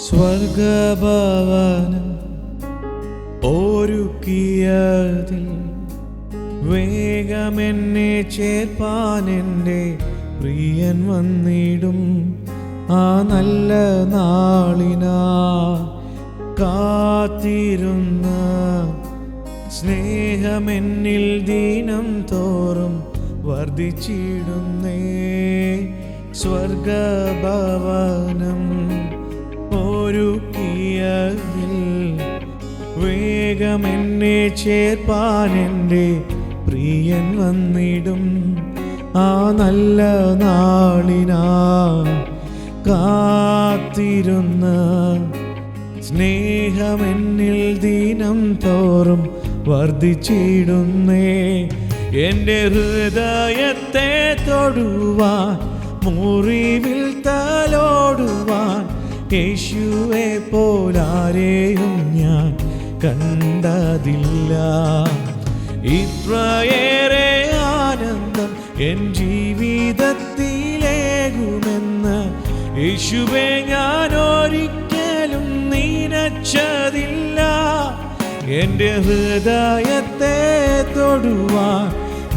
സ്വർഗഭവനം ഒരുക്കിയതിൽ വേഗമെന്നെ ചേർപ്പാൻ എൻ്റെ പ്രിയൻ വന്നിടും. ആ നല്ല നാളിനാ കാത്തിരുന്ന സ്നേഹമെന്നിൽ ദിനം തോറും വർദ്ധിച്ചിടുന്നേ. സ്വർഗഭവനം ഒരുക്കിയതിൽ വേഗമെന്നെ ചേർപ്പാൻ എൻ്റെ പ്രിയൻ വന്നിടും. ആ നല്ല നാളിനാ കാത്തിരുന്ന സ്നേഹമെന്നിൽ ദിനം തോറും വർദ്ധിച്ചിടുന്നേ. എൻ്റെ ഹൃദയത്തെ തൊടുവാൻ മുറിവിൽ തലോടുവാൻ യേശുവെ പോലാരെയും ഞാൻ കണ്ടതില്ല. ഇത്രയേറെ ആനന്ദം എൻ ജീവിതത്തിലേകുമെന്ന് യേശുവെ ഞാൻ ഒരിക്കലും നനച്ചതില്ല. എൻ്റെ ഹൃദയത്തെ തൊടുവാൻ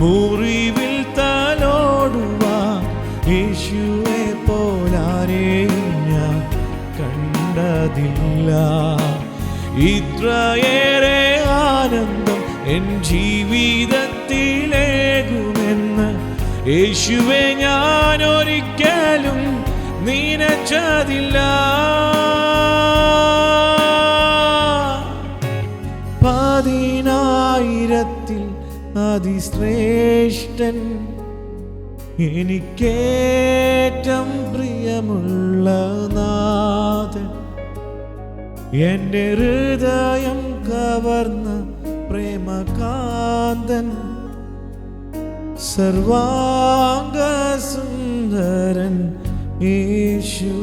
മുറിവിൽ തലോടുവാൻ യേശുവെ പോലാരെയും ഞാൻ കണ്ടതില്ല. ഇത്രയേറെ ആനന്ദം എൻ ജീവിതത്തിലേകുമെന്ന് യേശുവെ ഞാൻ ഒരിക്കലും നനച്ചതില്ല. 10,000 അതിശ്രേഷ്ഠൻ എനിക്കേറ്റം പ്രിയമുള്ള നാഥൻ, എൻ്റെ ഹൃദയം കവർന്ന പ്രേമകാന്തൻ, സർവാംഗ സുന്ദരൻ യേശു.